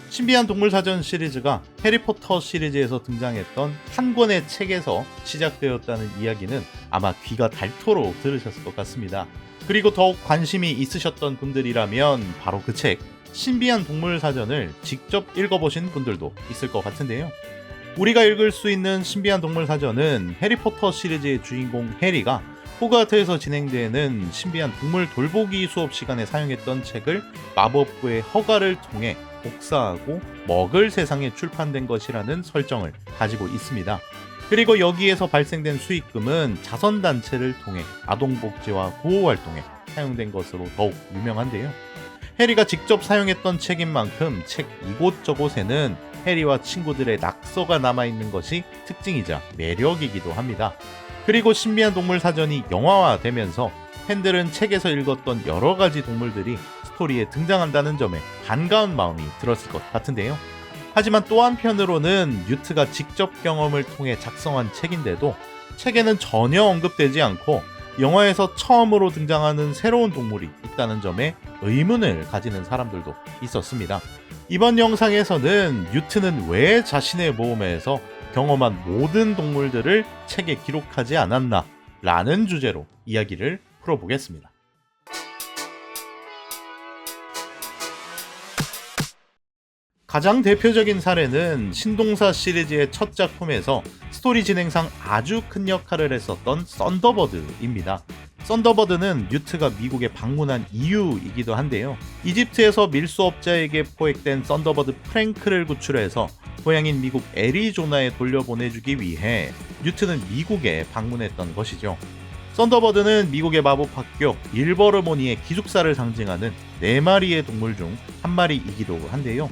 신비한 동물 사전 시리즈가 해리포터 시리즈에서 등장했던 한 권의 책에서 시작되었다는 이야기는 아마 귀가 닳도록 들으셨을 것 같습니다. 그리고 더욱 관심이 있으셨던 분들이라면 바로 그 책, 신비한 동물 사전을 직접 읽어보신 분들도 있을 것 같은데요. 우리가 읽을 수 있는 신비한 동물 사전은 해리포터 시리즈의 주인공 해리가 호그와트에서 진행되는 신비한 동물 돌보기 수업 시간에 사용했던 책을 마법부의 허가를 통해 복사하고 먹을 세상에 출판된 것이라는 설정을 가지고 있습니다. 그리고 여기에서 발생된 수익금은 자선단체를 통해 아동복지와 구호활동에 사용된 것으로 더욱 유명한데요. 해리가 직접 사용했던 책인 만큼 책 이곳저곳에는 해리와 친구들의 낙서가 남아있는 것이 특징이자 매력이기도 합니다. 그리고 신비한 동물 사전이 영화화되면서 팬들은 책에서 읽었던 여러 가지 동물들이 스토리에 등장한다는 점에 반가운 마음이 들었을 것 같은데요. 하지만 또 한편으로는 뉴트가 직접 경험을 통해 작성한 책인데도 책에는 전혀 언급되지 않고 영화에서 처음으로 등장하는 새로운 동물이 있다는 점에 의문을 가지는 사람들도 있었습니다. 이번 영상에서는 뉴트는 왜 자신의 모험에서 경험한 모든 동물들을 책에 기록하지 않았나 라는 주제로 이야기를 풀어보겠습니다. 가장 대표적인 사례는 신동사 시리즈의 첫 작품에서 스토리 진행상 아주 큰 역할을 했었던 썬더버드입니다. 썬더버드는 뉴트가 미국에 방문한 이유이기도 한데요. 이집트에서 밀수업자에게 포획된 썬더버드 프랭크를 구출해서 고향인 미국 애리조나에 돌려보내주기 위해 뉴트는 미국에 방문했던 것이죠. 썬더버드는 미국의 마법학교 일버르모니의 기숙사를 상징하는 4마리의 동물 중 한 마리이기도 한데요.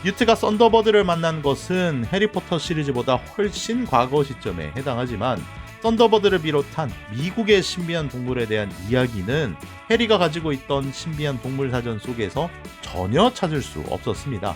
뉴트가 썬더버드를 만난 것은 해리포터 시리즈보다 훨씬 과거 시점에 해당하지만 썬더버드를 비롯한 미국의 신비한 동물에 대한 이야기는 해리가 가지고 있던 신비한 동물 사전 속에서 전혀 찾을 수 없었습니다.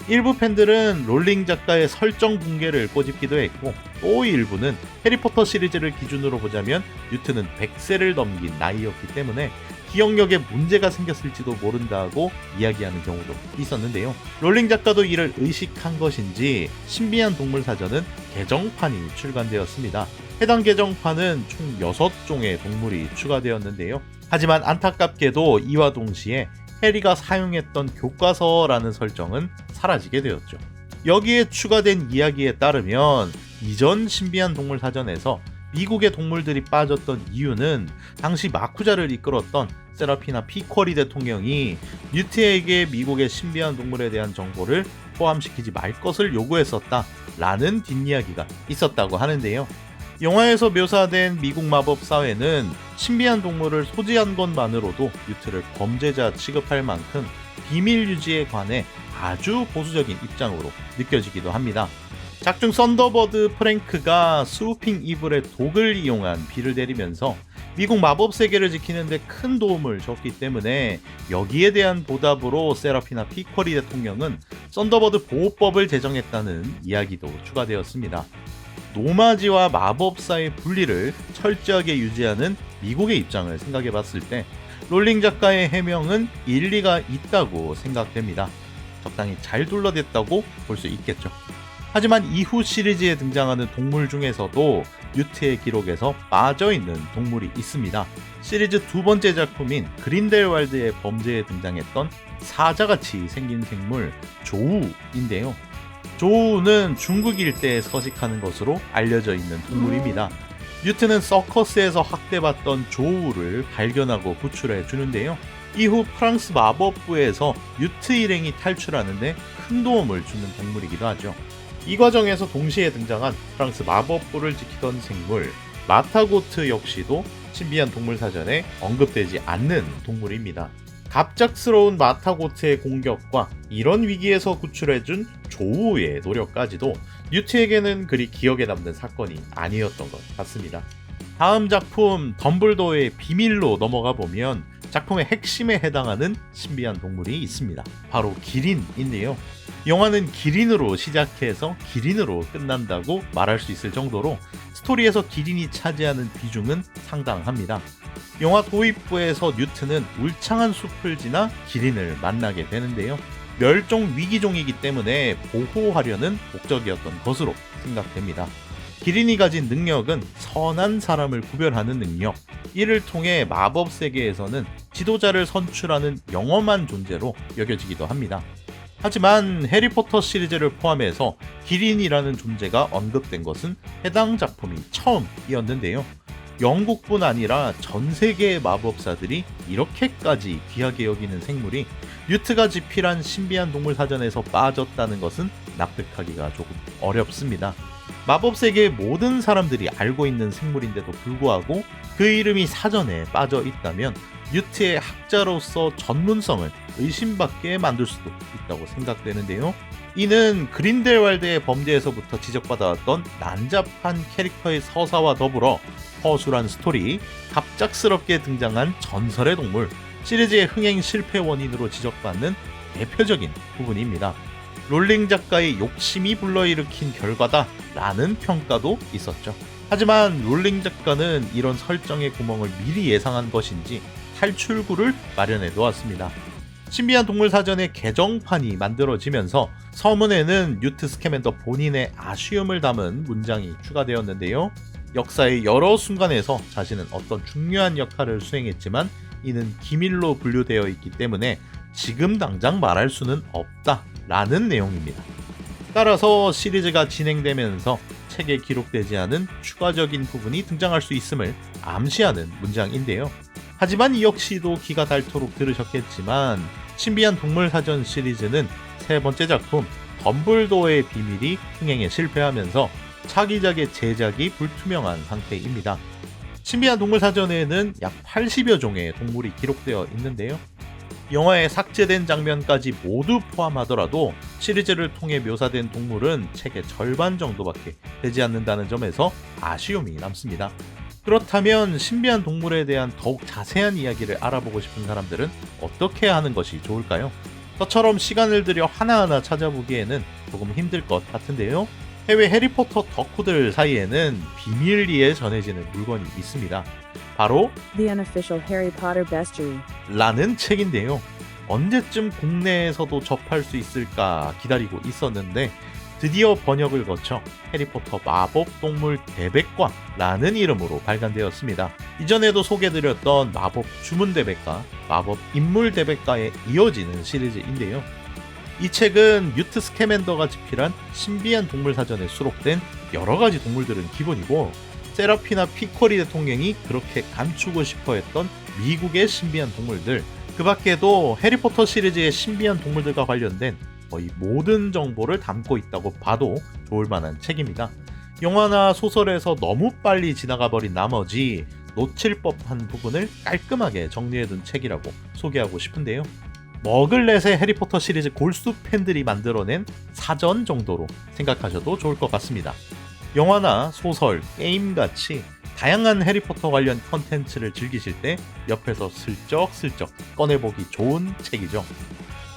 일부 팬들은 롤링 작가의 설정 붕괴를 꼬집기도 했고 또 일부는 해리포터 시리즈를 기준으로 보자면 뉴트는 100세를 넘긴 나이였기 때문에 기억력에 문제가 생겼을지도 모른다고 이야기하는 경우도 있었는데요. 롤링 작가도 이를 의식한 것인지 신비한 동물 사전은 개정판이 출간되었습니다. 해당 개정판은 총 6종의 동물이 추가되었는데요. 하지만 안타깝게도 이와 동시에 해리가 사용했던 교과서라는 설정은 사라지게 되었죠. 여기에 추가된 이야기에 따르면 이전 신비한 동물 사전에서 미국의 동물들이 빠졌던 이유는 당시 마쿠자를 이끌었던 세라피나 피쿼리 대통령이 뉴트에게 미국의 신비한 동물에 대한 정보를 포함시키지 말 것을 요구했었다 라는 뒷이야기가 있었다고 하는데요. 영화에서 묘사된 미국 마법 사회는 신비한 동물을 소지한 것만으로도 뉴트를 범죄자 취급할 만큼 비밀 유지에 관해 아주 보수적인 입장으로 느껴지기도 합니다. 작중 썬더버드 프랭크가 스우핑 이블의 독을 이용한 비를 내리면서 미국 마법 세계를 지키는 데 큰 도움을 줬기 때문에 여기에 대한 보답으로 세라피나 피쿼리 대통령은 썬더버드 보호법을 제정했다는 이야기도 추가되었습니다. 노마지와 마법사의 분리를 철저하게 유지하는 미국의 입장을 생각해 봤을 때 롤링 작가의 해명은 일리가 있다고 생각됩니다. 적당히 잘 둘러댔다고 볼 수 있겠죠. 하지만 이후 시리즈에 등장하는 동물 중에서도 뉴트의 기록에서 빠져있는 동물이 있습니다. 시리즈 두 번째 작품인 그린델왈드의 범죄에 등장했던 사자같이 생긴 생물 조우인데요. 조우는 중국 일대에 서식하는 것으로 알려져 있는 동물입니다. 뉴트는 서커스에서 학대받던 조우를 발견하고 구출해 주는데요. 이후 프랑스 마법부에서 뉴트 일행이 탈출하는데 큰 도움을 주는 동물이기도 하죠. 이 과정에서 동시에 등장한 프랑스 마법부를 지키던 생물 마타고트 역시도 신비한 동물 사전에 언급되지 않는 동물입니다. 갑작스러운 마타고트의 공격과 이런 위기에서 구출해준 조우의 노력까지도 뉴트에게는 그리 기억에 남는 사건이 아니었던 것 같습니다. 다음 작품 덤블도어의 비밀로 넘어가 보면 작품의 핵심에 해당하는 신비한 동물이 있습니다. 바로 기린인데요. 영화는 기린으로 시작해서 기린으로 끝난다고 말할 수 있을 정도로 스토리에서 기린이 차지하는 비중은 상당합니다. 영화 도입부에서 뉴트는 울창한 숲을 지나 기린을 만나게 되는데요. 멸종 위기종이기 때문에 보호하려는 목적이었던 것으로 생각됩니다. 기린이 가진 능력은 선한 사람을 구별하는 능력. 이를 통해 마법 세계에서는 지도자를 선출하는 영험한 존재로 여겨지기도 합니다. 하지만 해리포터 시리즈를 포함해서 기린이라는 존재가 언급된 것은 해당 작품이 처음이었는데요. 영국뿐 아니라 전 세계의 마법사들이 이렇게까지 귀하게 여기는 생물이 뮤트가 집필한 신비한 동물 사전에서 빠졌다는 것은 납득하기가 조금 어렵습니다. 마법 세계의 모든 사람들이 알고 있는 생물인데도 불구하고 그 이름이 사전에 빠져 있다면 뮤트의 학자로서 전문성을 의심받게 만들 수도 있다고 생각되는데요. 이는 그린델왈드의 범죄에서부터 지적받아왔던 난잡한 캐릭터의 서사와 더불어 허술한 스토리, 갑작스럽게 등장한 전설의 동물, 시리즈의 흥행 실패 원인으로 지적받는 대표적인 부분입니다. 롤링 작가의 욕심이 불러일으킨 결과다라는 평가도 있었죠. 하지만 롤링 작가는 이런 설정의 구멍을 미리 예상한 것인지 탈출구를 마련해 놓았습니다. 신비한 동물 사전의 개정판이 만들어지면서 서문에는 뉴트 스캐맨더 본인의 아쉬움을 담은 문장이 추가되었는데요. 역사의 여러 순간에서 자신은 어떤 중요한 역할을 수행했지만 이는 기밀로 분류되어 있기 때문에 지금 당장 말할 수는 없다라는 내용입니다. 따라서 시리즈가 진행되면서 책에 기록되지 않은 추가적인 부분이 등장할 수 있음을 암시하는 문장인데요. 하지만 이 역시도 기가 닳도록 들으셨겠지만 신비한 동물 사전 시리즈는 세 번째 작품 덤블도어의 비밀이 흥행에 실패하면서 차기작의 제작이 불투명한 상태입니다. 신비한 동물 사전에는 약 80여 종의 동물이 기록되어 있는데요. 영화에 삭제된 장면까지 모두 포함하더라도 시리즈를 통해 묘사된 동물은 책의 절반 정도밖에 되지 않는다는 점에서 아쉬움이 남습니다. 그렇다면 신비한 동물에 대한 더욱 자세한 이야기를 알아보고 싶은 사람들은 어떻게 하는 것이 좋을까요? 저처럼 시간을 들여 하나하나 찾아보기에는 조금 힘들 것 같은데요. 해외 해리포터 덕후들 사이에는 비밀리에 전해지는 물건이 있습니다. 바로 The Unofficial Harry Potter Bestiary 라는 책인데요. 언제쯤 국내에서도 접할 수 있을까 기다리고 있었는데 드디어 번역을 거쳐 해리포터 마법동물 대백과라는 이름으로 발간되었습니다. 이전에도 소개드렸던 마법 주문 대백과, 마법 인물 대백과에 이어지는 시리즈인데요. 이 책은 뉴트 스캐맨더가 집필한 신비한 동물 사전에 수록된 여러가지 동물들은 기본이고 세라피나 피코리 대통령이 그렇게 감추고 싶어 했던 미국의 신비한 동물들, 그 밖에도 해리포터 시리즈의 신비한 동물들과 관련된 거의 모든 정보를 담고 있다고 봐도 좋을 만한 책입니다. 영화나 소설에서 너무 빨리 지나가 버린 나머지 놓칠 법한 부분을 깔끔하게 정리해둔 책이라고 소개하고 싶은데요. 머글렛의 해리포터 시리즈 골수 팬들이 만들어낸 사전 정도로 생각하셔도 좋을 것 같습니다. 영화나 소설, 게임같이 다양한 해리포터 관련 컨텐츠를 즐기실 때 옆에서 슬쩍슬쩍 꺼내보기 좋은 책이죠.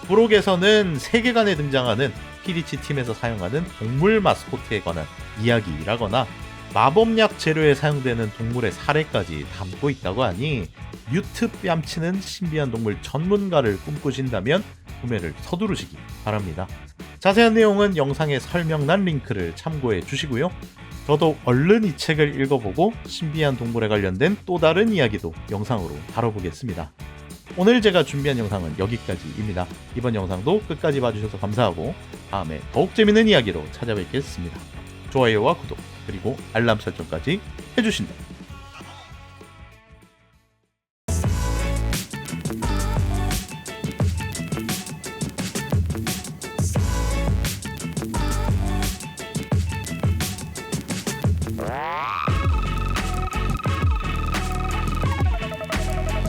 부록에서는 세계관에 등장하는 피디치 팀에서 사용하는 동물 마스코트에 관한 이야기라거나 마법약 재료에 사용되는 동물의 사례까지 담고 있다고 하니 뮤트 뺨치는 신비한 동물 전문가를 꿈꾸신다면 구매를 서두르시기 바랍니다. 자세한 내용은 영상의 설명란 링크를 참고해 주시고요. 저도 얼른 이 책을 읽어보고 신비한 동물에 관련된 또 다른 이야기도 영상으로 다뤄보겠습니다. 오늘 제가 준비한 영상은 여기까지입니다. 이번 영상도 끝까지 봐주셔서 감사하고 다음에 더욱 재밌는 이야기로 찾아뵙겠습니다. 좋아요와 구독 그리고 알람 설정까지 해주신다.